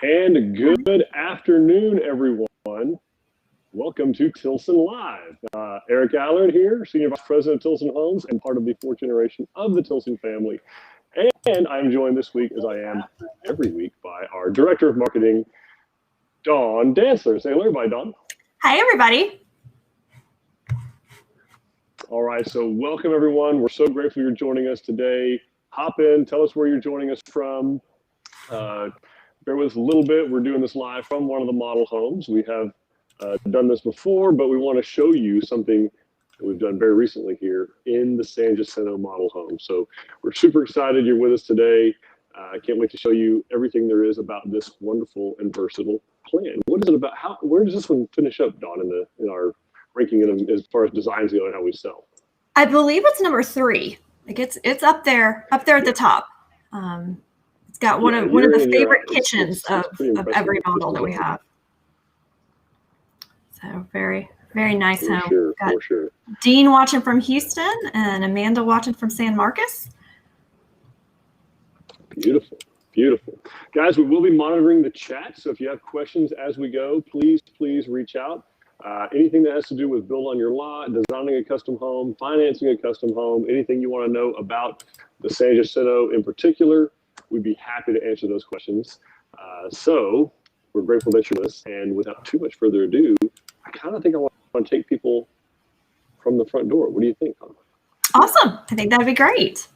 And good afternoon, everyone. Welcome to Tilson Live. Eric Allard here, Senior Vice President of Tilson Homes and part of the fourth generation of the Tilson family. And I'm joined this week, as I am every week, by our Director of Marketing, Dawn Dantzler. Say hello, everybody, Dawn. Hi, everybody. All right, so welcome, everyone. We're so grateful you're joining us today. Hop in, tell us where you're joining us from. Bear with us a little bit. We're doing this live from one of the model homes. We have done this before, but we want to show you something that we've done very recently here in the San Jacinto model home. So we're super excited you're with us today. I can't wait to show you everything there is about this wonderful and versatile plan. What is it about? Where does this one finish up, Dawn, in our ranking as far as designs go and how we sell? I believe it's number 3. Like it's up there at the top. It's got one of the favorite kitchens of every model that we have. So very, very nice home. For sure. Dean watching from Houston and Amanda watching from San Marcos. Beautiful, beautiful. Guys, we will be monitoring the chat. So if you have questions as we go, please reach out. Anything that has to do with build on your lot, designing a custom home, financing a custom home, anything you want to know about the San Jacinto in particular, we'd be happy to answer those questions. So we're grateful that you're with us. And without too much further ado, I kind of think I want to take people from the front door. What do you think, Tom? Awesome. I think that'd be great.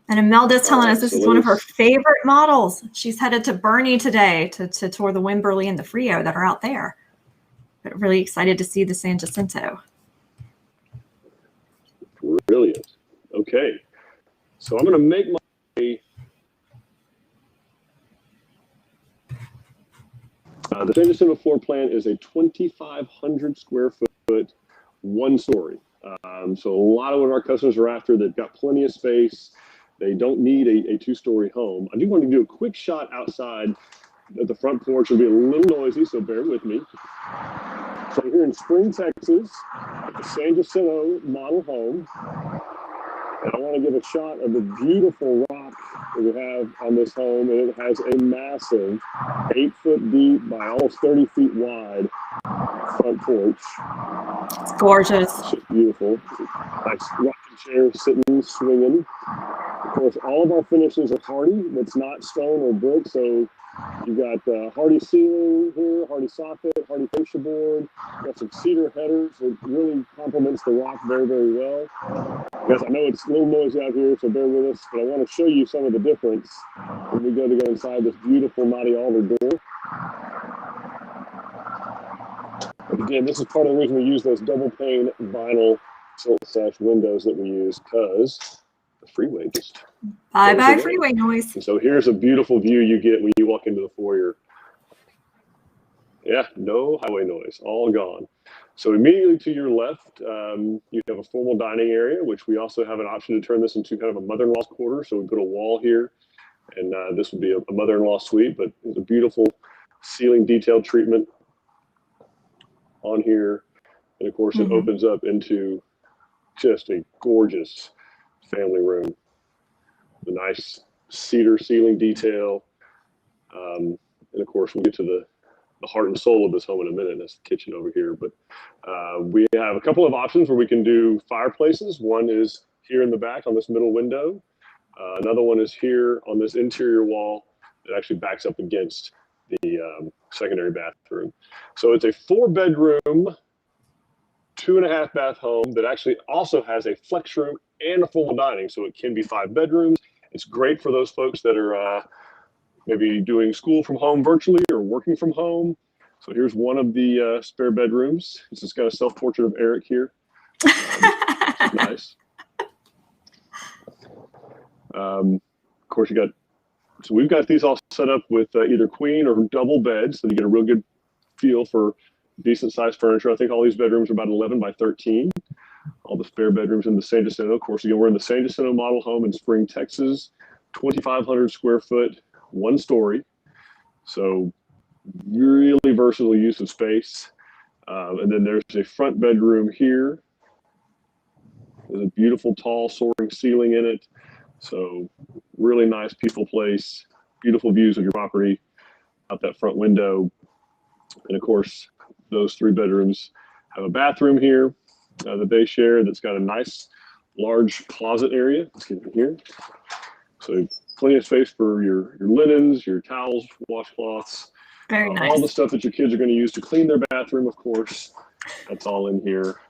And Imelda's telling us this is one of her favorite models. She's headed to Bernie today to tour the Wimberley and the Frio that are out there. But really excited to see the San Jacinto. Brilliant. Okay. So I'm going to make my the San Jacinto floor plan is a 2,500 square foot, one story. So a lot of what our customers are after, they've got plenty of space. They don't need a 2-story home. I do want to do a quick shot outside at the front porch. It'll be a little noisy, so bear with me. So here in Spring, Texas, at the San Jacinto model home. And I want to give a shot of the beautiful rock that we have on this home. And it has a massive 8-foot deep by almost 30 feet wide front porch. It's gorgeous. It's just beautiful. Nice rocking chair sitting, swinging. Of course, all of our finishes are hardy. That's not stone or brick. So you've got hardy ceiling here, hardy soffit, hardy fascia board. Got some cedar headers. It really complements the rock very, very well. Guys, I know it's a little noisy out here, so bear with us, but I want to show you some of the difference when we go to go inside this beautiful knotty alder door. Again, this is part of the reason we use those double pane vinyl silt sash windows that we use, because the freeway just bye freeway noise. And so here's a beautiful view you get when you walk into the foyer. Yeah, no highway noise, all gone. So immediately to your left, you have a formal dining area, which we also have an option to turn this into kind of a mother-in-law's quarter. So we put a wall here, and this would be a mother-in-law suite, but it's a beautiful ceiling detail treatment on here. And of course, it opens up into just a gorgeous family room. The nice cedar ceiling detail. And of course, we'll get to the heart and soul of this home in a minute. That's the kitchen over here. But we have a couple of options where we can do fireplaces. One is here in the back on this middle window. Another one is here on this interior wall that actually backs up against the secondary bathroom. So it's a 4-bedroom, 2.5 bath home that actually also has a flex room and a formal dining. So it can be 5 bedrooms. It's great for those folks that are maybe doing school from home virtually or working from home. So here's one of the spare bedrooms. This has got a self-portrait of Eric here. Nice. Of course, we've got these all set up with either queen or double beds, so you get a real good feel for decent sized furniture. I think all these bedrooms are about 11 by 13. All the spare bedrooms in the San Jacinto. Of course, again, we're in the San Jacinto model home in Spring, Texas, 2,500 square foot, 1 story. So really versatile use of space. And then there's a front bedroom here. There's a beautiful tall soaring ceiling in it. So Really nice, peaceful place, beautiful views of your property out that front window. And of course, those 3 bedrooms have a bathroom here that they share that's got a nice large closet area. Let's get in here. So plenty of space for your linens, your towels, washcloths, Very nice. all the stuff that your kids are going to use to clean their bathroom, of course. That's all in here.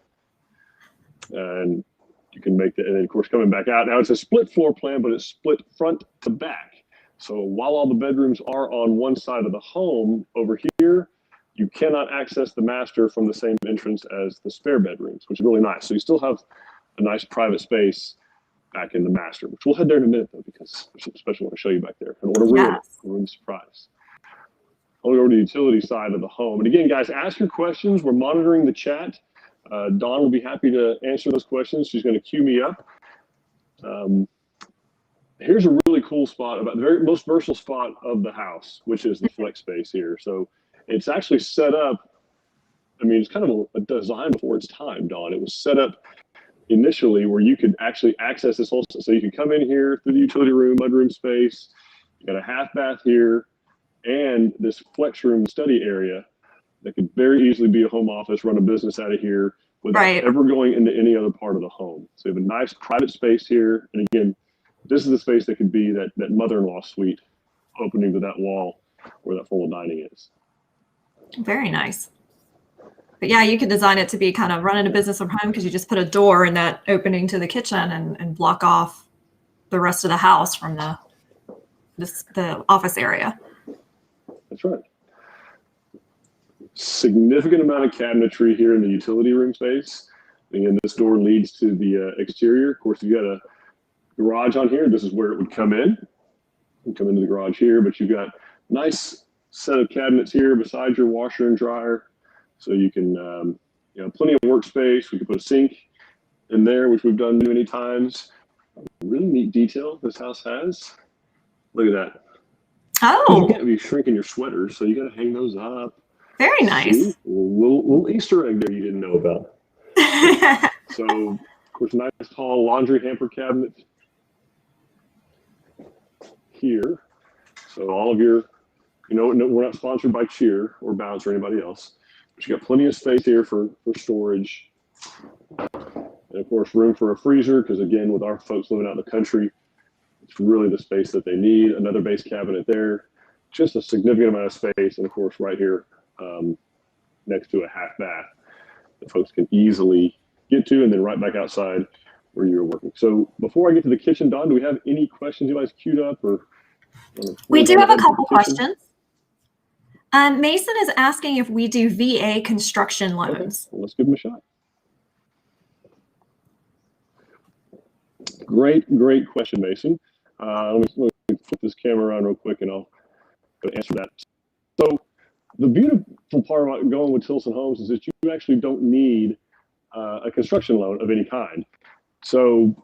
And you can make that, and then of course coming back out. Now it's a split floor plan, but it's split front to back. So while all the bedrooms are on one side of the home, over here, you cannot access the master from the same entrance as the spare bedrooms, which is really nice. So you still have a nice private space back in the master, which we'll head there in a minute though, because there's something special I want to show you back there. I don't want to ruin the surprise. I'll go over to the utility side of the home. And again, guys, ask your questions. We're monitoring the chat. Dawn will be happy to answer those questions. She's going to queue me up. Here's a really cool spot, about the most versatile spot of the house, which is the flex space here. So it's actually set up, I mean, it's kind of a design before its time, Dawn. It was set up initially where you could actually access this whole, so you could come in here through the utility room, mudroom space. You got a half bath here and this flex room study area that could very easily be a home office, run a business out of here without ever going into any other part of the home. So you have a nice private space here. And again, this is the space that could be that mother-in-law suite opening to that wall where that formal dining is. Very nice. But yeah, you could design it to be kind of running a business from home, because you just put a door in that opening to the kitchen and block off the rest of the house from the office area. That's right. Significant amount of cabinetry here in the utility room space. Again, this door leads to the exterior. Of course, you got a garage on here. This is where it would come in. You come into the garage here, but you've got nice set of cabinets here beside your washer and dryer. So you can, plenty of workspace. We can put a sink in there, which we've done many times. Really neat detail this house has. Look at that. Oh. You can't be shrinking your sweaters, so you got to hang those up. Very nice. See? Little Easter egg there you didn't know about. So, of course, nice tall laundry hamper cabinet here. So all of your, we're not sponsored by Cheer or Bounce or anybody else. But you got plenty of space here for storage. And of course, room for a freezer, because again, with our folks living out in the country, it's really the space that they need. Another base cabinet there. Just a significant amount of space. And of course, right here next to a half bath that folks can easily get to, and then right back outside where you're working. So before I get to the kitchen, Dawn, do we have any questions you guys queued up? We do have a couple questions. Mason is asking if we do VA construction loans. Okay. Well, let's give them a shot. Great question, Mason. Let me flip this camera on real quick and I'll answer that. So the beautiful part about going with Tilson Homes is that you actually don't need a construction loan of any kind. So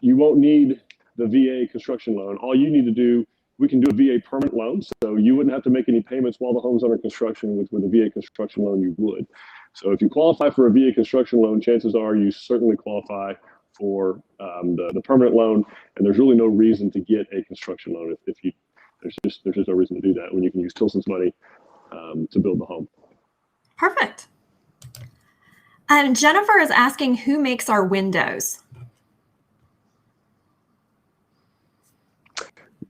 you won't need the VA construction loan. All you need to do, we can do a VA permanent loan. So you wouldn't have to make any payments while the home's under construction. With a VA construction loan, you would. So if you qualify for a VA construction loan, chances are you certainly qualify for the permanent loan. And there's really no reason to get a construction loan there's just no reason to do that when you can use Tilson's money to build the home. Perfect. Jennifer is asking who makes our windows.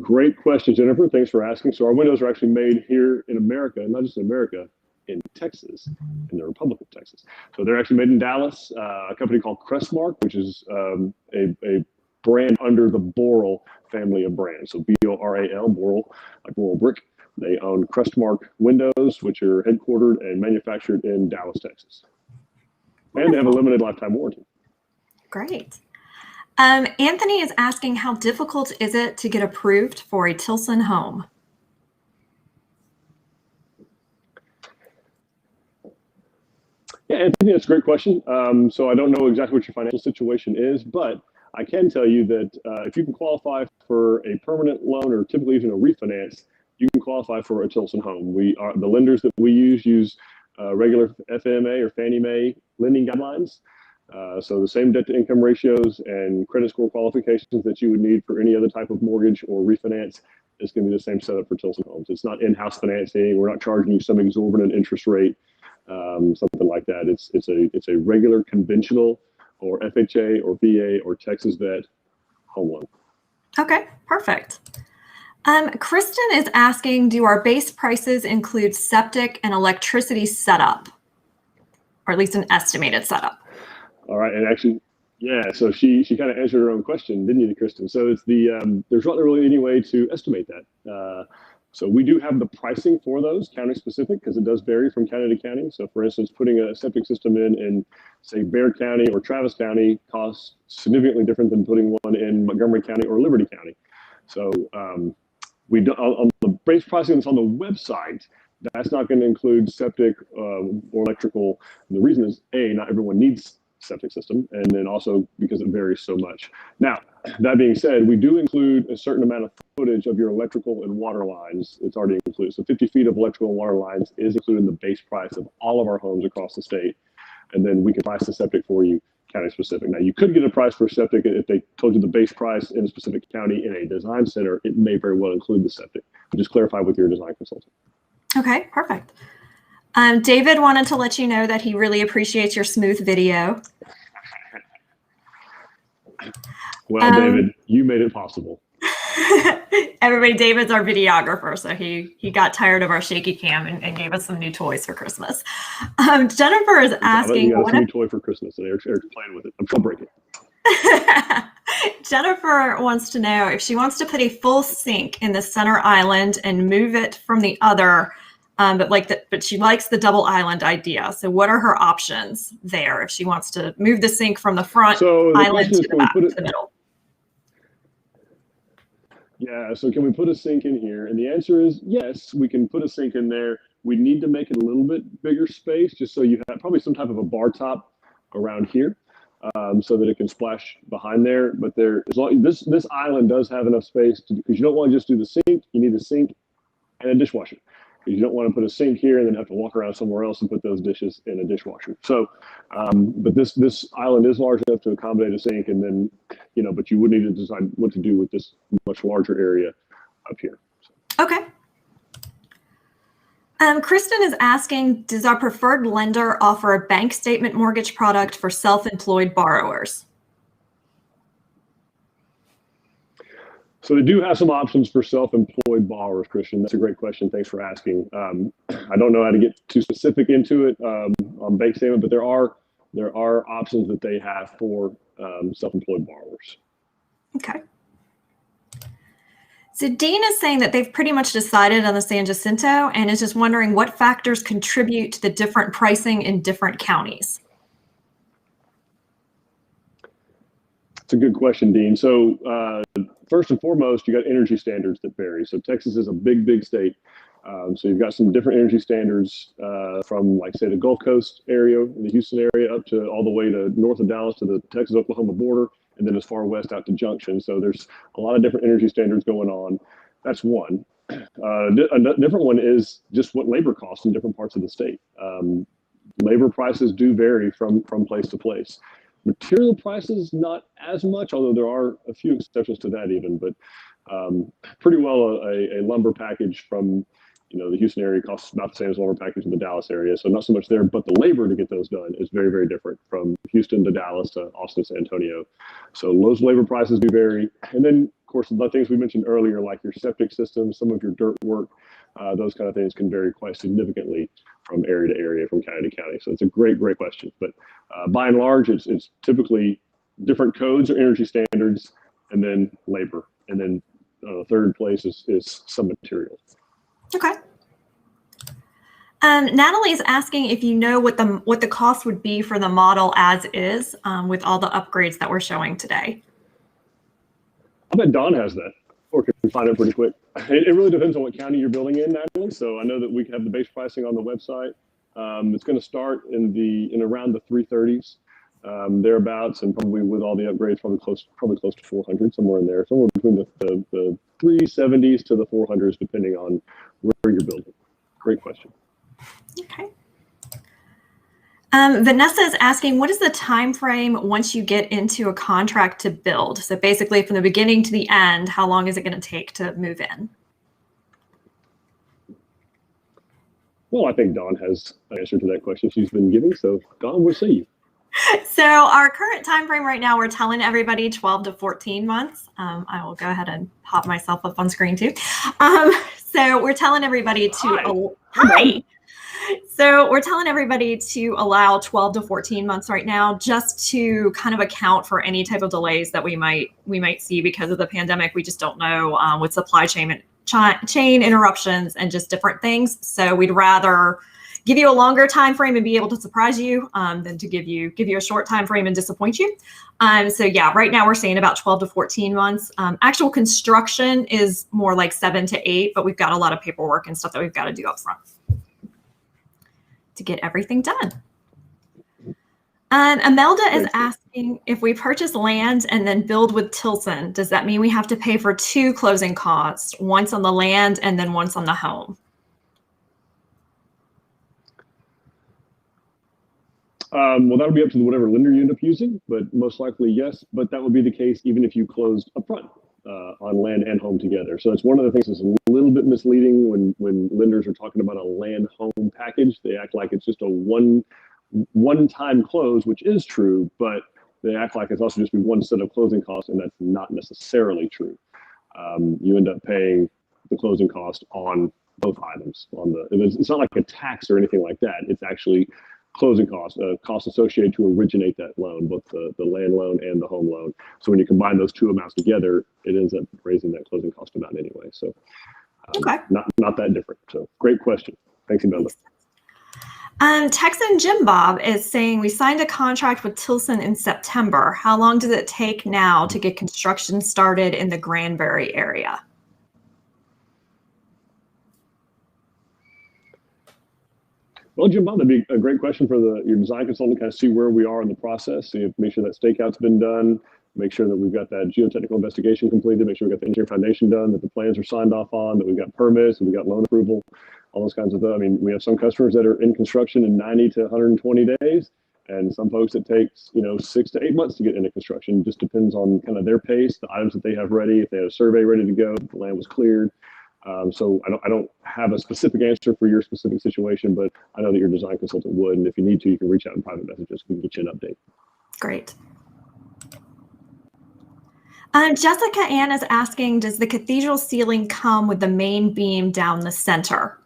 Great question, Jennifer. Thanks for asking. So our windows are actually made here in America, and not just in America, in Texas, in the Republic of Texas. So they're actually made in Dallas. A company called Crestmark, which is a brand under the Boral family of brands. So B-O-R-A-L, Boral, like Boral Brick. They own Crestmark windows, which are headquartered and manufactured in Dallas, Texas. And they have a limited lifetime warranty. Great. Anthony is asking, how difficult is it to get approved for a Tilson home? Yeah, Anthony, that's a great question. So I don't know exactly what your financial situation is, but I can tell you that if you can qualify for a permanent loan or typically even a refinance, you can qualify for a Tilson home. The lenders that we use regular FMA or Fannie Mae lending guidelines. So the same debt to income ratios and credit score qualifications that you would need for any other type of mortgage or refinance is going to be the same setup for Tilson Homes. It's not in-house financing. We're not charging you some exorbitant interest rate, something like that. It's a regular conventional or FHA or VA or Texas Vet home loan. Okay, perfect. Kristen is asking, do our base prices include septic and electricity setup, or at least an estimated setup? All right, and actually, yeah, so she kind of answered her own question, didn't you, Kristen? So it's there's not really any way to estimate that. So we do have the pricing for those county specific because it does vary from county to county. So for instance, putting a septic system in say Bexar County or Travis County costs significantly different than putting one in Montgomery County or Liberty County. So we do, on the base pricing that's on the website, that's not going to include septic or electrical. And the reason is not everyone needs septic system, and then also because it varies so much. Now, that being said, we do include a certain amount of footage of your electrical and water lines. It's already included. So 50 feet of electrical and water lines is included in the base price of all of our homes across the state. And then we can price the septic for you county specific. Now, you could get a price for septic if they told you the base price in a specific county in a design center. It may very well include the septic. But just clarify with your design consultant. Okay, perfect. David wanted to let you know that he really appreciates your smooth video. Well, David, you made it possible. Everybody, David's our videographer, so he got tired of our shaky cam and gave us some new toys for Christmas. Jennifer is asking, you got a new toy for Christmas, and Eric's playing with it. I'm trying to break it. Jennifer wants to know if she wants to put a full sink in the center island and move it from the other, but she likes the double island idea. So what are her options there if she wants to move the sink from the front island to the back, to the middle? Yeah, so can we put a sink in here? And the answer is yes, we can put a sink in there. We need to make it a little bit bigger space, just so you have probably some type of a bar top around here, so that it can splash behind there. But this island does have enough space because you don't want to just do the sink. You need a sink and a dishwasher. Because you don't want to put a sink here and then have to walk around somewhere else and put those dishes in a dishwasher. So, but this island is large enough to accommodate a sink, and then, but you would need to decide what to do with this much larger area up here. So. Okay. Kristen is asking, does our preferred lender offer a bank statement mortgage product for self-employed borrowers? So they do have some options for self-employed borrowers, Christian. That's a great question. Thanks for asking. I don't know how to get too specific into it on bank statement, but there are options that they have for self-employed borrowers. Okay. So Dean is saying that they've pretty much decided on the San Jacinto and is just wondering what factors contribute to the different pricing in different counties. It's a good question, Dean. So first and foremost, you got energy standards that vary. So Texas is a big, big state. So you've got some different energy standards from, like, say, the Gulf Coast area, the Houston area, up to all the way to north of Dallas to the Texas-Oklahoma border, and then as far west out to Junction. So there's a lot of different energy standards going on. That's one. A different one is just what labor costs in different parts of the state. Labor prices do vary from place to place. Material prices, not as much, although there are a few exceptions to that even, but pretty well a lumber package from the Houston area costs about the same as a lumber package in the Dallas area. So not so much there, but the labor to get those done is very, very different from Houston to Dallas to Austin, San Antonio. So those labor prices do vary. And then, of course, the things we mentioned earlier, like your septic system, some of your dirt work, those kind of things can vary quite significantly from area to area, from county to county. So it's a great, great question. But by and large, it's typically different codes or energy standards, and then labor. And then third place is some material. Okay. Natalie is asking if you know what the cost would be for the model as is with all the upgrades that we're showing today. I bet Don has that, or can find it pretty quick. It really depends on what county you're building in, Natalie. So I know that we have the base pricing on the website. It's going to start in around the 330s, thereabouts, and probably with all the upgrades, probably close to 400, somewhere in there, somewhere between the 370s to the 400s, depending on where you're building. Great question. Okay. Vanessa is asking, what is the time frame once you get into a contract to build? So basically from the beginning to the end, how long is it going to take to move in? Well, I think Dawn has an answer to that question she's been giving. So Dawn, what say you? So our current time frame right now, we're telling everybody 12 to 14 months. I will go ahead and pop myself up on screen too. So we're telling everybody to hi. So we're telling everybody to allow 12 to 14 months right now, just to kind of account for any type of delays that we might see because of the pandemic. We just don't know with supply chain interruptions and just different things. So we'd rather give you a longer time frame and be able to surprise you than to give you a short time frame and disappoint you. So yeah, right now we're saying about 12 to 14 months. Actual construction is more like 7 to 8, but we've got a lot of paperwork and stuff that we've got to do up front to get everything done. Imelda is asking, if we purchase land and then build with Tilson, does that mean we have to pay for 2 closing costs, once on the land and then once on the home? Well, that would be up to whatever lender you end up using, but most likely yes. But that would be the case even if you closed upfront on land and home together. So it's one of the things that's a little bit misleading when lenders are talking about a land home package. They act like it's just a one-time close, which is true, but they act like it's also just be one set of closing costs, and that's not necessarily true. You end up paying the closing cost on both items. It's not like a tax or anything like that. It's actually closing costs, costs associated to originate that loan, both the land loan and the home loan. So when you combine those two amounts together, it ends up raising that closing cost amount anyway. So not that different. So great question. Thanks, Imelda. Texan Jim Bob is saying, we signed a contract with Tilson in September. How long does it take now to get construction started in the Granbury area? Well, Jim Bob, that'd be a great question for your design consultant to kind of see where we are in the process. So you have to make sure that stakeout's been done, make sure that we've got that geotechnical investigation completed, make sure we've got the engineering foundation done, that the plans are signed off on, that we've got permits, and we've got loan approval, all those kinds of things. I mean, we have some customers that are in construction in 90 to 120 days, and some folks it takes 6 to 8 months to get into construction. It just depends on kind of their pace, the items that they have ready, if they have a survey ready to go, if the land was cleared. So I don't have a specific answer for your specific situation, but I know that your design consultant would, and if you need to, you can reach out in private messages. We can get you an update. Great. Jessica Ann is asking, does the cathedral ceiling come with the main beam down the center?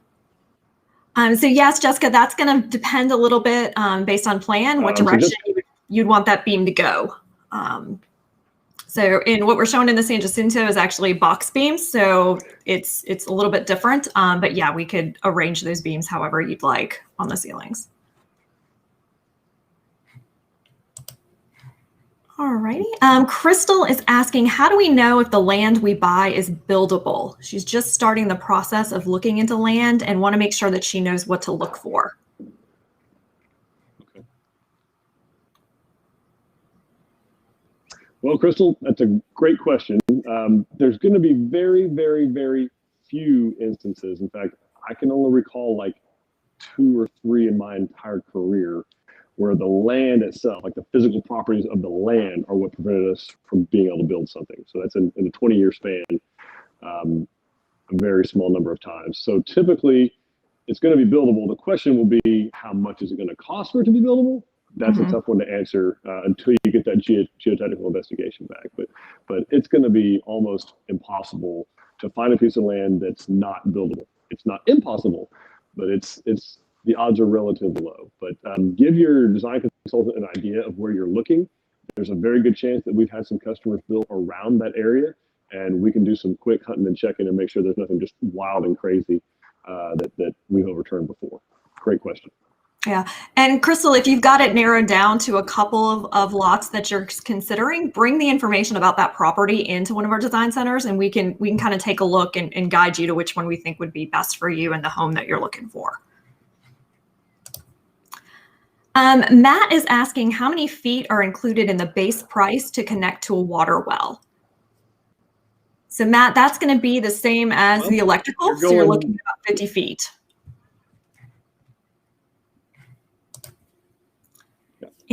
So yes, Jessica, that's going to depend a little bit based on plan, what direction you'd want that beam to go. So in what we're showing in the San Jacinto is actually box beams, so it's a little bit different. But yeah, we could arrange those beams however you'd like on the ceilings. Alrighty. Crystal is asking, how do we know if the land we buy is buildable? She's just starting the process of looking into land and want to make sure that she knows what to look for. Well, Crystal, that's a great question. There's going to be very, very, very few instances. In fact, I can only recall like 2 or 3 in my entire career where the land itself, like the physical properties of the land, are what prevented us from being able to build something. So that's in a 20-year span, a very small number of times. So typically, it's going to be buildable. The question will be, how much is it going to cost for it to be buildable? That's a tough one to answer until you get that geotechnical investigation back. But it's going to be almost impossible to find a piece of land that's not buildable. It's not impossible, but the odds are relatively low. But give your design consultant an idea of where you're looking. There's a very good chance that we've had some customers build around that area, and we can do some quick hunting and checking and make sure there's nothing just wild and crazy that we've overturned before. Great question. Yeah. And Crystal, if you've got it narrowed down to a couple of lots that you're considering, bring the information about that property into one of our design centers, and we can kind of take a look and guide you to which one we think would be best for you and the home that you're looking for. Matt is asking, how many feet are included in the base price to connect to a water well? So Matt, that's going to be the same as the electrical. So you're looking at about 50 feet.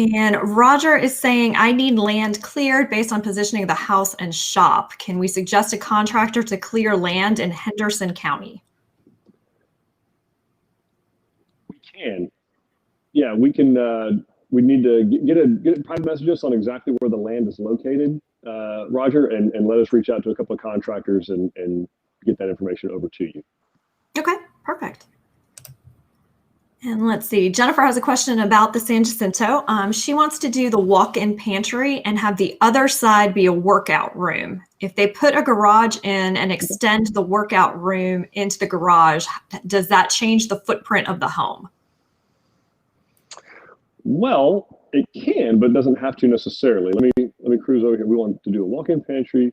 And Roger is saying, I need land cleared based on positioning of the house and shop. Can we suggest a contractor to clear land in Henderson County? We can. Yeah, we can. We need to get a private messages on exactly where the land is located, Roger, and let us reach out to a couple of contractors and get that information over to you. Okay, perfect. And let's see, Jennifer has a question about the San Jacinto. She wants to do the walk-in pantry and have the other side be a workout room. If they put a garage in and extend the workout room into the garage, does that change the footprint of the home? Well, it can, but it doesn't have to necessarily. Let me cruise over here. We want to do a walk-in pantry.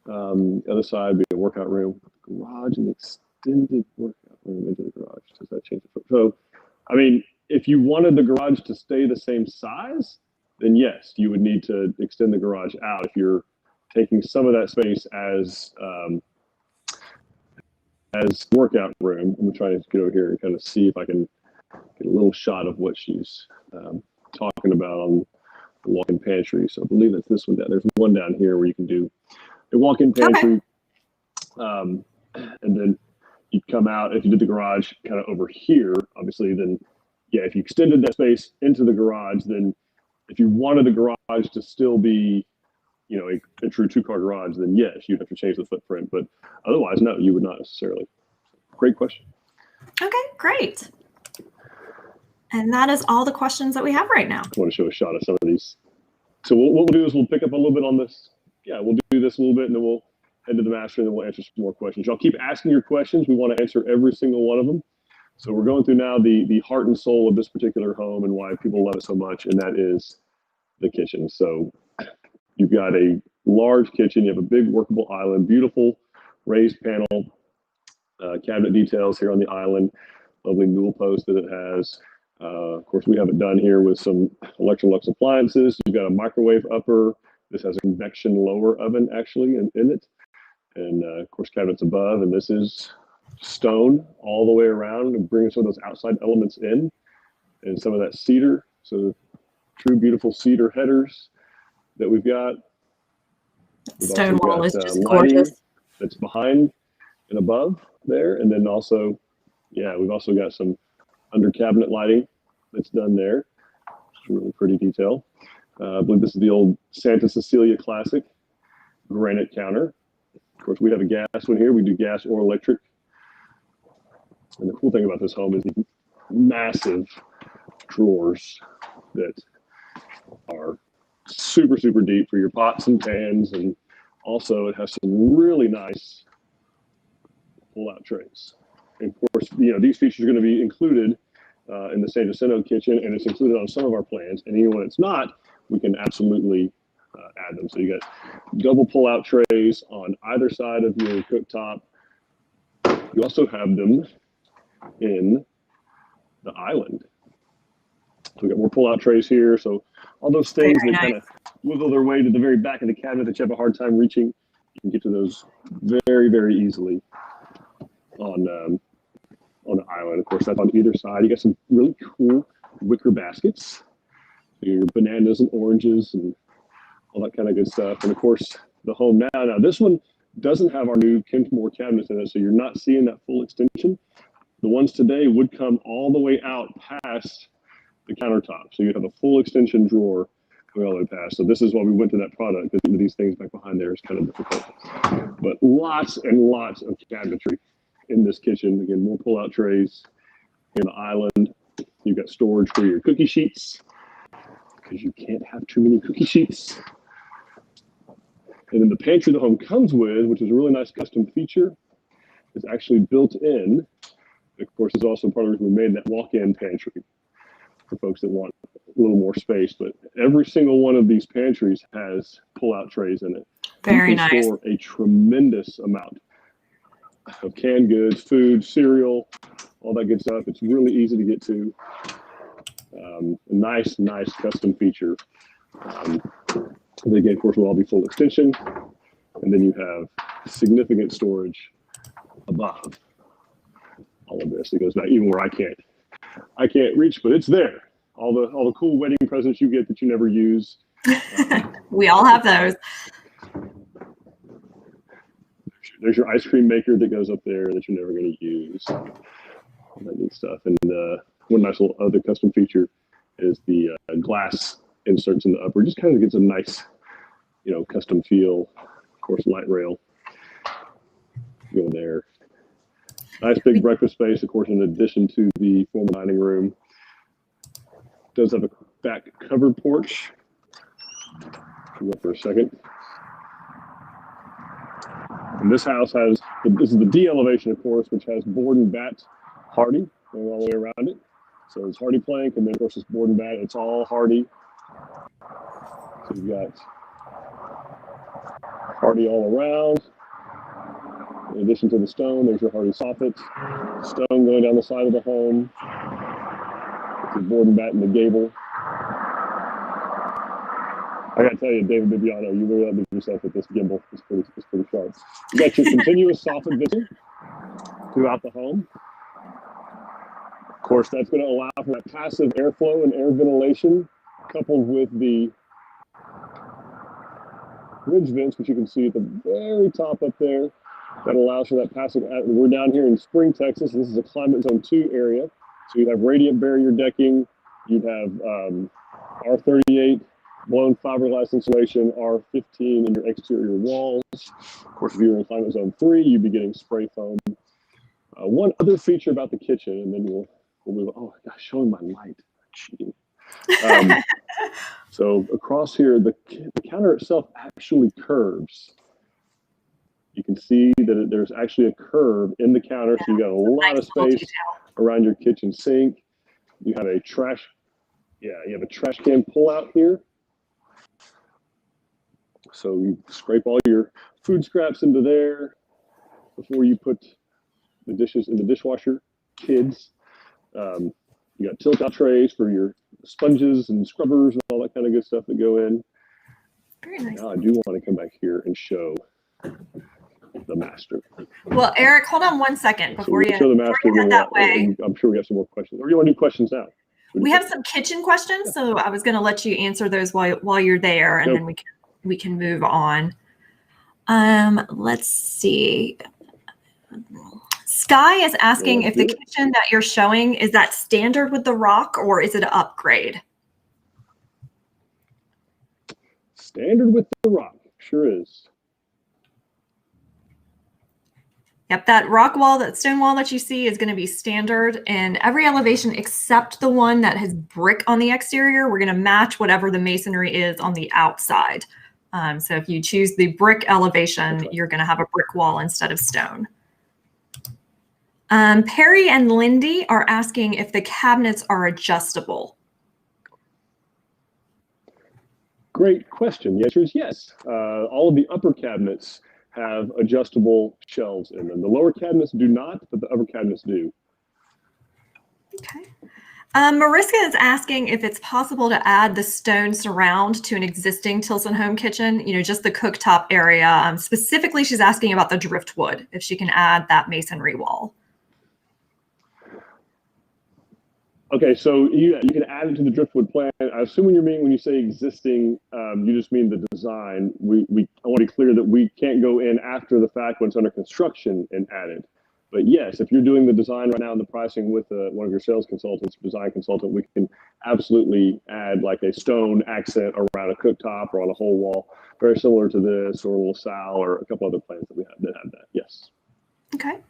The other side be a workout room. Garage and extended workout room into the garage. Does that change the footprint? So, I mean, if you wanted the garage to stay the same size, then yes, you would need to extend the garage out. If you're taking some of that space as workout room, I'm trying to get over here and kind of see if I can get a little shot of what she's talking about on the walk-in pantry. So I believe that's this one down. There's one down here where you can do a walk-in pantry, and then you'd come out. If you did the garage kind of over here, obviously, then yeah, if you extended that space into the garage, then if you wanted the garage to still be, you know, a true two-car garage, then yes, you'd have to change the footprint. But otherwise, no, you would not necessarily. Great question. Okay, great. And that is all the questions that we have right now. I want to show a shot of some of these. So what we'll do is we'll pick up a little bit on this. Yeah, we'll do this a little bit, and then we'll head to the master, and then we'll answer some more questions. Y'all keep asking your questions. We want to answer every single one of them. So we're going through now the heart and soul of this particular home and why people love it so much, and that is the kitchen. So you've got a large kitchen. You have a big workable island, beautiful raised panel, cabinet details here on the island, lovely newel post that it has. Of course, we have it done here with some Electrolux appliances. You've got a microwave upper. This has a convection lower oven actually in it. And of course, cabinets above. And this is stone all the way around and bringing some of those outside elements in and some of that cedar. So true beautiful cedar headers that we've got. Stone wall is just gorgeous. That's behind and above there. And then also, yeah, we've also got some under cabinet lighting that's done there. It's really pretty detail. I believe this is the old Santa Cecilia classic granite counter. Of course, we have a gas one here. We do gas or electric. And the cool thing about this home is the massive drawers that are super, super deep for your pots and pans. And also it has some really nice pull-out trays. And of course, you know, these features are going to be included in the San Jacinto kitchen, and it's included on some of our plans. And even when it's not, we can absolutely add them. So you got double pull-out trays on either side of your cooktop. You also have them in the island. So we got more pull-out trays here. So all those things that kind of wiggle their way to the very back of the cabinet that you have a hard time reaching, you can get to those very, very easily on the island. Of course, that's on either side. You got some really cool wicker baskets. Your bananas and oranges and all that kind of good stuff. And of course, the home now. Now this one doesn't have our new Kenmore cabinets in it, so you're not seeing that full extension. The ones today would come all the way out past the countertop. So you'd have a full extension drawer going all the way past. So this is why we went to that product, because these things back behind there is kind of difficult. But lots and lots of cabinetry in this kitchen. Again, more pull-out trays in the island. You've got storage for your cookie sheets, because you can't have too many cookie sheets. And then the pantry the home comes with, which is a really nice custom feature, is actually built in. Of course, is also part of the reason we made that walk-in pantry for folks that want a little more space. But every single one of these pantries has pull-out trays in it. Very you can nice. store a tremendous amount of canned goods, food, cereal, all that good stuff. It's really easy to get to. A nice custom feature. Again, of course, will all be full extension. And then you have significant storage above all of this. It goes back even where I can't reach, but it's there. all the cool wedding presents you get that you never use. We all have those. There's your ice cream maker that goes up there that you're never going to use. All that neat stuff. And one nice little other custom feature is the glass inserts in the upper. Just kind of gets a nice, custom feel. Of course, light rail going there. Nice big breakfast space, of course, in addition to the formal dining room. Does have a back covered porch. Go for a second. And this house this is the D elevation, of course, which has board and bat hardy going all the way around it. So it's hardy plank, and then of course it's board and bat. It's all hardy. So you've got hardy all around. In addition to the stone, there's your hardy soffit. Stone going down the side of the home. With your board and bat in the gable. I gotta tell you, David Bibiano, you really outdid yourself with this gimbal. It's pretty sharp. You got your continuous soffit vision throughout the home. Of course, that's going to allow for that passive airflow and air ventilation, coupled with the ridge vents, which you can see at the very top up there. That allows for that passive. We're down here in Spring, Texas. This is a climate zone 2 area. So you have radiant barrier decking. You have R38. Blown fiberglass insulation, R15 in your exterior walls. Of course, if you're in climate zone 3, you'd be getting spray foam. One other feature about the kitchen, and then we'll move on. Oh, gosh, showing my light. Cheating. So across here, the counter itself actually curves. You can see that there's actually a curve in the counter, so you got a lot of space around your kitchen sink. You have a trash can pull out here. So you scrape all your food scraps into there before you put the dishes in the dishwasher. Kids, you got tilt-out trays for your sponges and scrubbers and all that kind of good stuff that go in. Very nice. Now I do want to come back here and show the master. Well, Eric, hold on one second before you show the master. Head that way. I'm sure we got some more questions. Or do you want to do questions now? We have some kitchen questions, so I was going to let you answer those while you're there, and then we can move on. Let's see. Sky is asking if the kitchen that you're showing, is that standard with the rock or is it an upgrade? Standard with the rock, sure is. Yep, that rock wall, that stone wall that you see is going to be standard in every elevation except the one that has brick on the exterior. We're going to match whatever the masonry is on the outside. So if you choose the brick elevation, you're going to have a brick wall instead of stone. Perry and Lindy are asking if the cabinets are adjustable. Great question. The answer is yes. All of the upper cabinets have adjustable shelves in them. The lower cabinets do not, but the upper cabinets do. Okay. Mariska is asking if it's possible to add the stone surround to an existing Tilson home kitchen, just the cooktop area. Specifically, she's asking about the driftwood, if she can add that masonry wall. Okay, so you can add it to the driftwood plan. I assume when you say existing, you just mean the design. I want to be clear that we can't go in after the fact when it's under construction and add it. But yes, if you're doing the design right now and the pricing with one of your sales consultants, design consultant, we can absolutely add like a stone accent around a cooktop or on a whole wall, very similar to this, or a LaSalle or a couple other plans that we have that have that. Yes. Okay.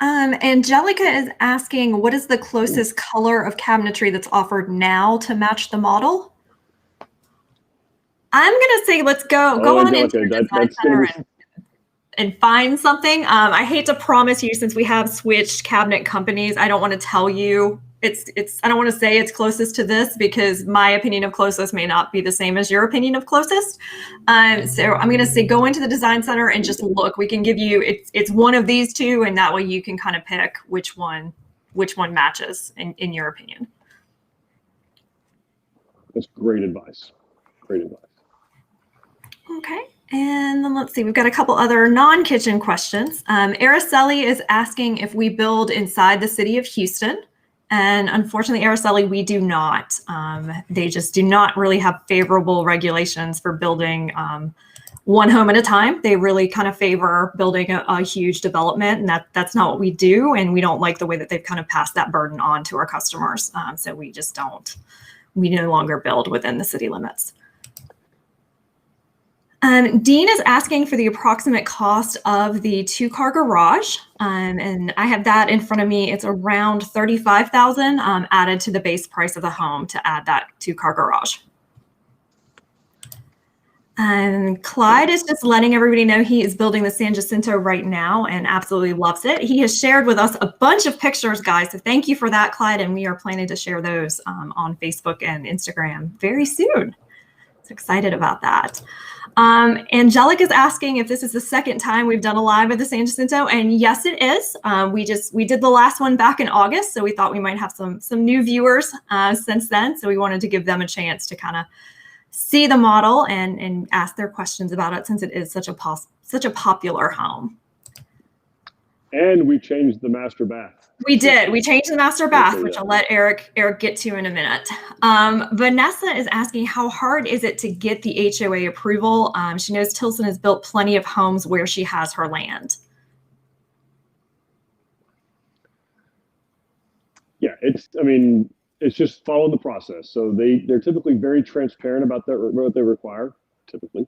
Angelica is asking, what is the closest color of cabinetry that's offered now to match the model? I'm going to say, let's go on into the design center and find something. I hate to promise you, since we have switched cabinet companies, I don't want to tell you I don't want to say it's closest to this because my opinion of closest may not be the same as your opinion of closest. So I'm going to say go into the design center and just look. We can give you, it's one of these two, and that way you can kind of pick which one matches in your opinion. That's great advice. Great advice. Okay. And then let's see, we've got a couple other non-kitchen questions. Araceli is asking if we build inside the city of Houston. And unfortunately, Araceli, we do not. They just do not really have favorable regulations for building one home at a time. They really kind of favor building a huge development, and that's not what we do. And we don't like the way that they've kind of passed that burden on to our customers. So we just don't. We no longer build within the city limits. Dean is asking for the approximate cost of the 2-car garage, and I have that in front of me. It's around $35,000 added to the base price of the home to add that 2-car garage. And Clyde is just letting everybody know he is building the San Jacinto right now and absolutely loves it. He has shared with us a bunch of pictures, guys. So thank you for that, Clyde. And we are planning to share those on Facebook and Instagram very soon. So excited about that. Angelica is asking if this is the second time we've done a live at the San Jacinto, and yes, it is. We did the last one back in August, so we thought we might have some new viewers since then. So we wanted to give them a chance to kind of see the model and ask their questions about it, since it is such a popular home. And we changed the master bath. We did. We changed the master bath, which I'll let Eric get to in a minute. Vanessa is asking, how hard is it to get the HOA approval? She knows Tilson has built plenty of homes where she has her land. Yeah, it's just follow the process. So they're typically very transparent about what they require, typically.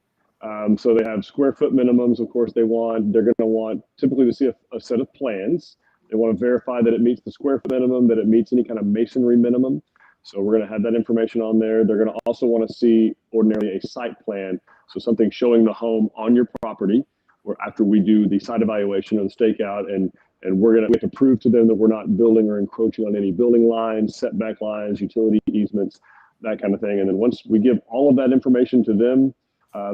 So they have square foot minimums. Of course, they're going to want typically to see a set of plans. They want to verify that it meets the square foot minimum, that it meets any kind of masonry minimum. So we're going to have that information on there. They're going to also want to see ordinarily a site plan. So something showing the home on your property, or after we do the site evaluation or the stakeout, and we have to prove to them that we're not building or encroaching on any building lines, setback lines, utility easements, that kind of thing. And then once we give all of that information to them,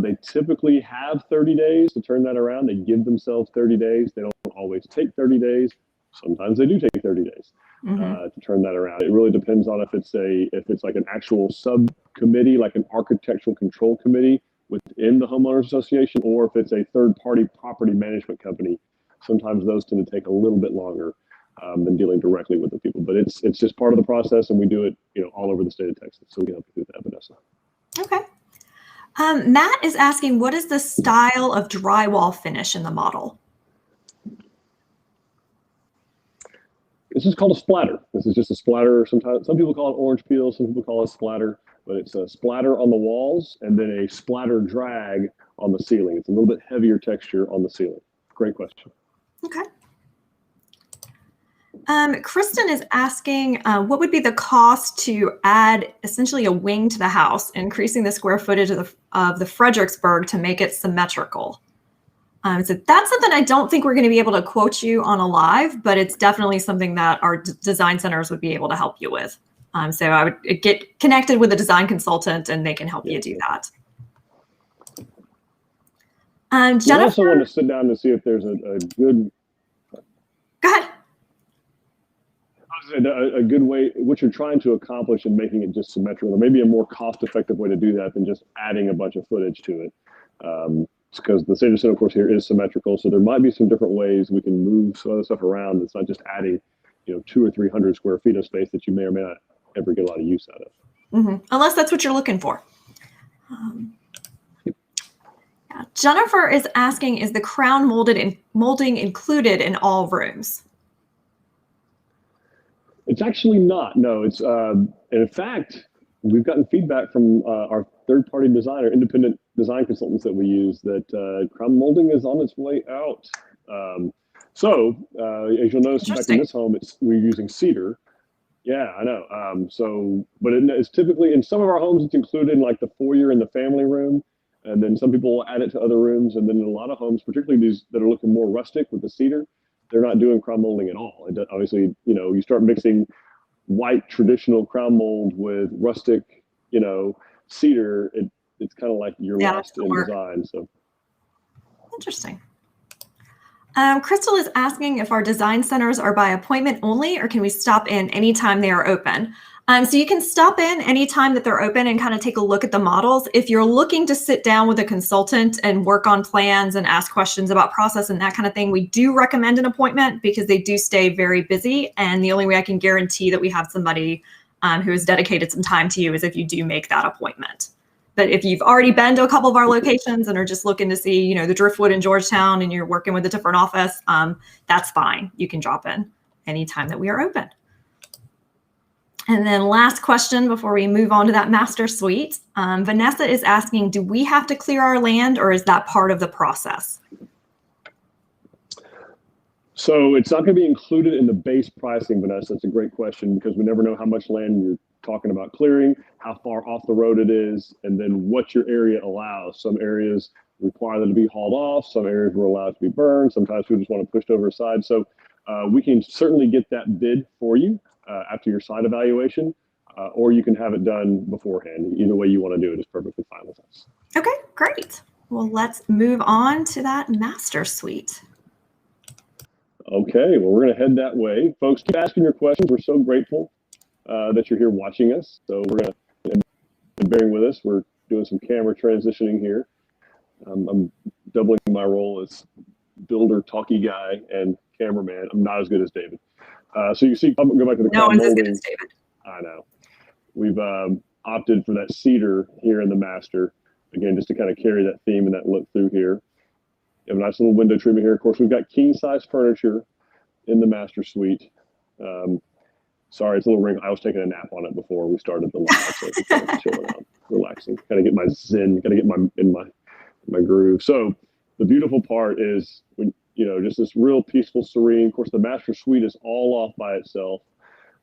they typically have 30 days to turn that around. They give themselves 30 days. They don't always take 30 days. Sometimes they do take 30 days to turn that around. It really depends on if it's like an actual subcommittee, like an architectural control committee within the homeowners association, or if it's a third-party property management company. Sometimes those tend to take a little bit longer than dealing directly with the people. But it's just part of the process, and we do it, all over the state of Texas. So we can help you with that, Vanessa. Okay. Matt is asking, what is the style of drywall finish in the model? This is called a splatter. This is just a splatter. Sometimes some people call it orange peel, some people call it splatter, but it's a splatter on the walls and then a splatter drag on the ceiling. It's a little bit heavier texture on the ceiling. Great question. Okay. Kristen is asking, what would be the cost to add essentially a wing to the house, increasing the square footage of the Fredericksburg to make it symmetrical? So that's something I don't think we're going to be able to quote you on a live, but it's definitely something that our design centers would be able to help you with. So I would get connected with a design consultant and they can help you do that. Jennifer, I also want to sit down to see if there's a good. Go ahead. A good way, what you're trying to accomplish in making it just symmetrical, or maybe a more cost-effective way to do that than just adding a bunch of footage to it. Because the San Jacinto, of course, here is symmetrical, so there might be some different ways we can move some other stuff around. It's not just adding, 200 or 300 square feet of space that you may or may not ever get a lot of use out of. Unless that's what you're looking for. Yeah. Jennifer is asking, is the crown molding included in all rooms? It's actually not. No, it's in fact, we've gotten feedback from our third-party designer, independent design consultants that we use, that crown molding is on its way out. So as you'll notice back in this home, we're using cedar. Yeah, I know. But it's typically in some of our homes, it's included in like the foyer and the family room. And then some people will add it to other rooms. And then in a lot of homes, particularly these that are looking more rustic with the cedar, they're not doing crown molding at all. Obviously, you start mixing white traditional crown mold with rustic, cedar. It's kind of like you're lost in design. So interesting. Crystal is asking if our design centers are by appointment only, or can we stop in anytime they are open? So you can stop in anytime that they're open and kind of take a look at the models. If you're looking to sit down with a consultant and work on plans and ask questions about process and that kind of thing, we do recommend an appointment because they do stay very busy. And the only way I can guarantee that we have somebody who has dedicated some time to you is if you do make that appointment. But if you've already been to a couple of our locations and are just looking to see, you know, the Driftwood in Georgetown and you're working with a different office, that's fine. You can drop in anytime that we are open. And then last question before we move on to that master suite. Vanessa is asking, do we have to clear our land or is that part of the process? So it's not going to be included in the base pricing, Vanessa. That's a great question because we never know how much land you're talking about clearing, how far off the road it is, and then what your area allows. Some areas require them to be hauled off. Some areas we're allowed to be burned. Sometimes we just want to push it over aside. So we can certainly get that bid for you after your site evaluation, or you can have it done beforehand. Either way you want to do it is perfectly fine with us. Okay, great. Well, let's move on to that master suite. Okay, well, we're going to head that way. Folks, keep asking your questions. We're so grateful that you're here watching us. So we're going to be bearing with us. We're doing some camera transitioning here. I'm doubling my role as builder, talkie guy, and cameraman. I'm not as good as David. So you see, I'm going to go back to the No one's as molding. good as David. I know. We've opted for that cedar here in the master. Again, just to kind of carry that theme and that look through here. You have a nice little window treatment here. Of course, we've got king size furniture in the master suite. Sorry, it's a little wrinkly. I was taking a nap on it before we started the live, so I'm kind of chilling out, relaxing, kind of get my zen, kind of get in my groove. So the beautiful part is when just this real peaceful, serene. Of course, the master suite is all off by itself.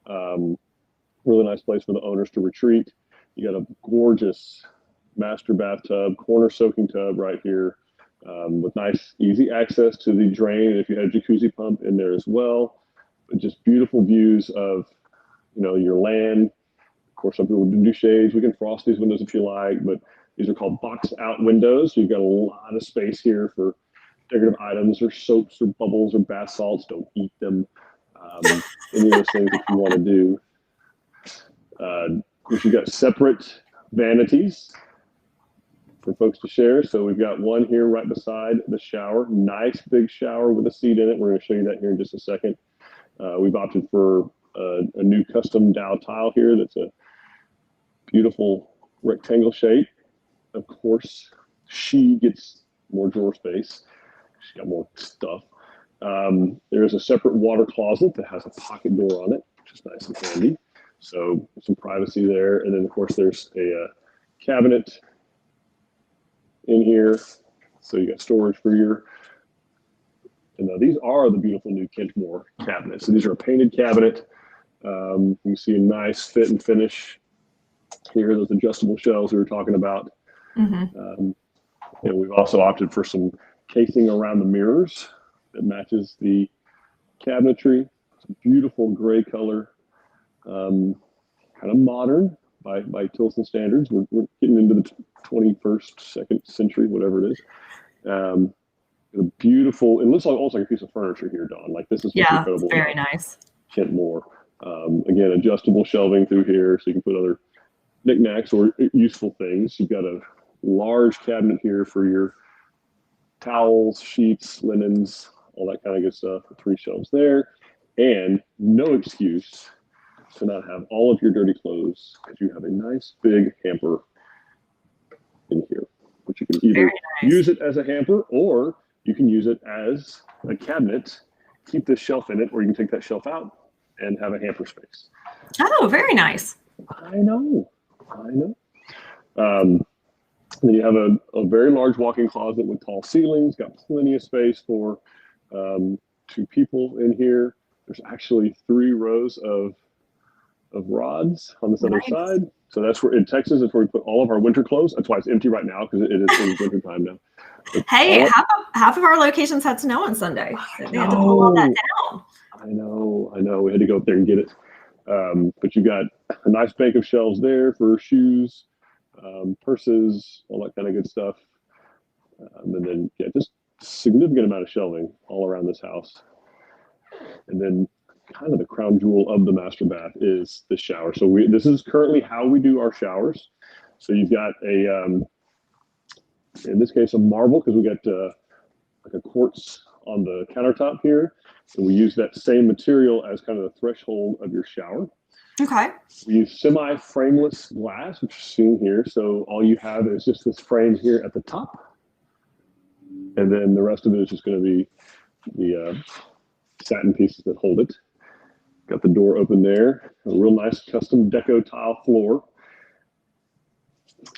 Really nice place for the owners to retreat. You got a gorgeous master bathtub, corner soaking tub right here. With nice, easy access to the drain. And if you had a jacuzzi pump in there as well, but just beautiful views of, your land. Of course, some people do shades. We can frost these windows if you like, but these are called box out windows. So you've got a lot of space here for decorative items or soaps or bubbles or bath salts. Don't eat them. Any of those things that you want to do. Of course, you've got separate vanities for folks to share. So we've got one here right beside the shower. Nice big shower with a seat in it. We're going to show you that here in just a second. We've opted for a new custom dowel tile here that's a beautiful rectangle shape. Of course, she gets more drawer space. She's got more stuff. There's a separate water closet that has a pocket door on it, which is nice and handy. So some privacy there. And then, of course, there's a cabinet in here. So you got storage for your, these are the beautiful new Kentmore cabinets. So these are a painted cabinet. You see a nice fit and finish here, those adjustable shelves we were talking about. Mm-hmm. And we've also opted for some casing around the mirrors that matches the cabinetry. It's a beautiful gray color, kind of modern by Tilson standards. We're getting into the 21st, second century, whatever it is. A beautiful, it looks like almost like a piece of furniture here, Dawn. Like this is what's incredible. Very nice. Kentmore. Again, adjustable shelving through here so you can put other knickknacks or useful things. You've got a large cabinet here for your towels, sheets, linens, all that kind of good stuff. 3 shelves there. And no excuse to not have all of your dirty clothes because you have a nice big hamper in here, which you can either use it as a hamper or you can use it as a cabinet, keep this shelf in it, or you can take that shelf out and have a hamper space. Oh, very nice. I know. Then you have a very large walk-in closet with tall ceilings, got plenty of space for 2 people in here. There's actually 3 rows of rods on this other side. So that's where, in Texas, that's where we put all of our winter clothes. That's why it's empty right now, because it is winter time now. But hey, half of our locations had snow on Sunday. So they had to pull all that down. I know. We had to go up there and get it. But you got a nice bank of shelves there for shoes, purses, all that kind of good stuff. And then, just a significant amount of shelving all around this house. And then kind of the crown jewel of the master bath is the shower. So this is currently how we do our showers. So you've got in this case, a marble, because we got like a quartz on the countertop here. And we use that same material as kind of the threshold of your shower. Okay. We use semi-frameless glass, which is seen here. So all you have is just this frame here at the top. And then the rest of it is just going to be the satin pieces that hold it. Got the door open there. A real nice custom deco tile floor.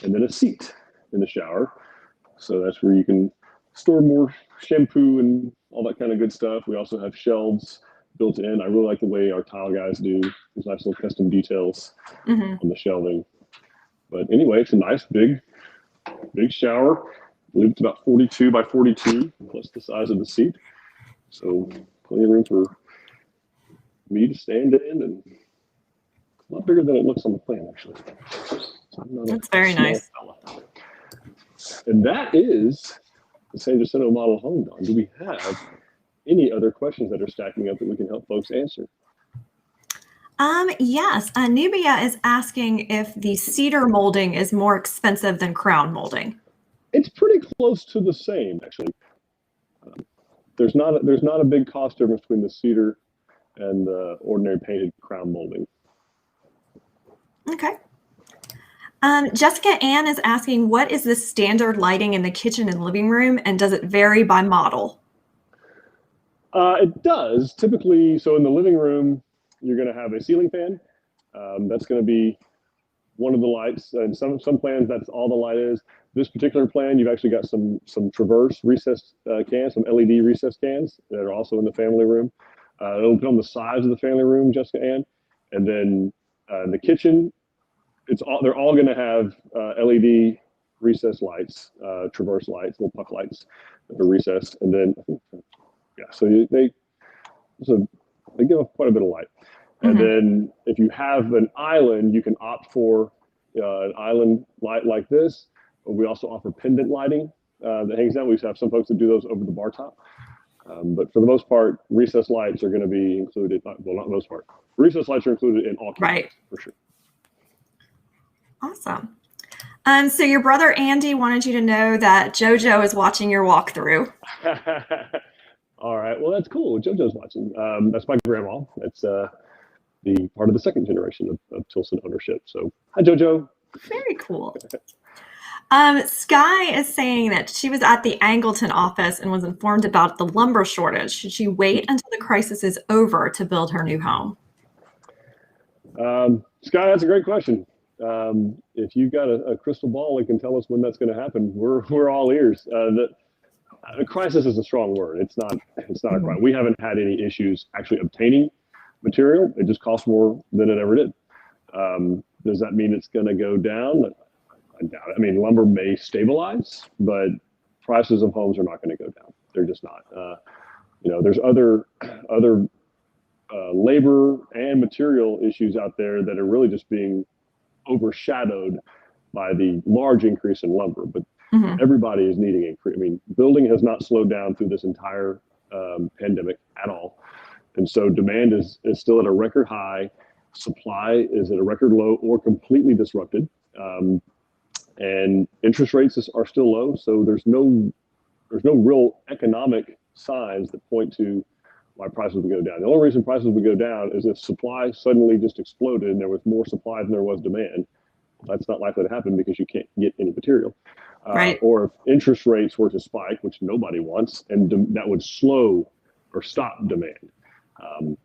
And then a seat in the shower. So that's where you can store more shampoo and all that kind of good stuff. We also have shelves built in. I really like the way our tile guys do these nice little custom details on the shelving. But anyway, it's a nice big shower. I believe it's about 42 by 42 plus the size of the seat. So plenty of room for me to stand in, and a lot bigger than it looks on the plan, actually. So that's very nice. Fella. And that is the San Jacinto model home, Dawn. Do we have any other questions that are stacking up that we can help folks answer? Yes. Nubia is asking if the cedar molding is more expensive than crown molding. It's pretty close to the same, actually. There's not a big cost difference between the cedar and the ordinary painted crown molding. Okay. Jessica Ann is asking, what is the standard lighting in the kitchen and living room, and does it vary by model? It does. Typically, so in the living room, you're going to have a ceiling fan. That's going to be one of the lights. And some plans, that's all the light is. This particular plan, you've actually got some traverse recessed cans, some LED recessed cans that are also in the family room. It'll be on the sides of the family room, Jessica Ann. And then the kitchen, they're all going to have LED recessed lights, traverse lights, little puck lights that are recessed. And then, yeah, so they give off quite a bit of light. And then if you have an island, you can opt for an island light like this. We also offer pendant lighting that hangs down. We used to have some folks that do those over the bar top. But for the most part, recessed lights are going to be included. Well, not most part. Recessed lights are included in all kitchens, for sure. Awesome. So your brother Andy wanted you to know that JoJo is watching your walkthrough. All right. Well, that's cool. JoJo's watching. That's my grandma. That's the part of the second generation of Tilson ownership. So hi, JoJo. Very cool. Sky is saying that she was at the Angleton office and was informed about the lumber shortage. Should she wait until the crisis is over to build her new home? Sky, that's a great question. If you've got a crystal ball that can tell us when that's going to happen, we're all ears. The crisis is a strong word. It's not a crisis. We haven't had any issues actually obtaining material. It just costs more than it ever did. Does that mean it's going to go down? I doubt it. I mean, lumber may stabilize, but prices of homes are not going to go down. They're just not. There's other labor and material issues out there that are really just being overshadowed by the large increase in lumber. But everybody is needing increase. I mean, building has not slowed down through this entire pandemic at all. And so demand is still at a record high. Supply is at a record low or completely disrupted. And interest rates are still low. So there's no real economic signs that point to why prices would go down. The only reason prices would go down is if supply suddenly just exploded and there was more supply than there was demand. That's not likely to happen because you can't get any material. Right. Or if interest rates were to spike, which nobody wants, and that would slow or stop demand.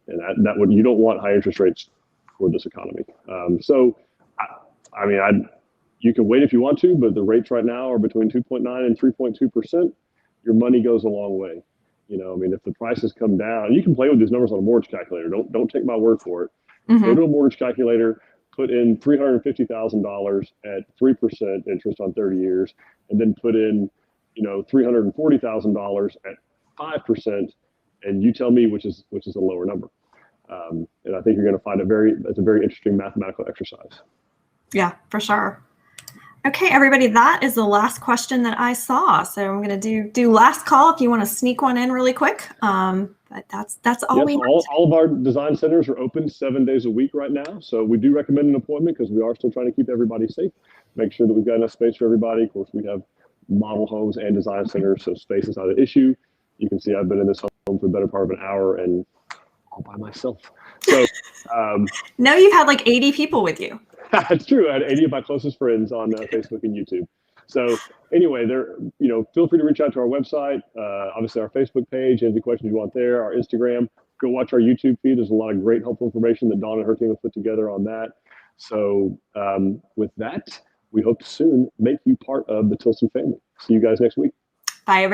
And that would, you don't want high interest rates for this economy. You can wait if you want to, but the rates right now are between 2.9 and 3.2%. Your money goes a long way. If the prices come down, you can play with these numbers on a mortgage calculator. Don't take my word for it. Go to a mortgage calculator, put in $350,000 at 3% interest on 30 years, and then put in, $340,000 at 5%, and you tell me which is a lower number. And I think you're going to find it's a very interesting mathematical exercise. Yeah, for sure. Okay, everybody, that is the last question that I saw. So I'm going to do last call if you want to sneak one in really quick. But But that's all Yep, we have. all of our design centers are open 7 days a week right now. So we do recommend an appointment because we are still trying to keep everybody safe. Make sure that we've got enough space for everybody. Of course, we have model homes and design centers, so space is not an issue. You can see I've been in this home for the better part of an hour and all by myself. So no, you've had like 80 people with you. it's true. I had 80 of my closest friends on Facebook and YouTube. So anyway, feel free to reach out to our website, obviously our Facebook page, any questions you want there, our Instagram. Go watch our YouTube feed. There's a lot of great helpful information that Dawn and her team have put together on that. So with that, we hope to soon make you part of the Tilson family. See you guys next week. Bye, everybody.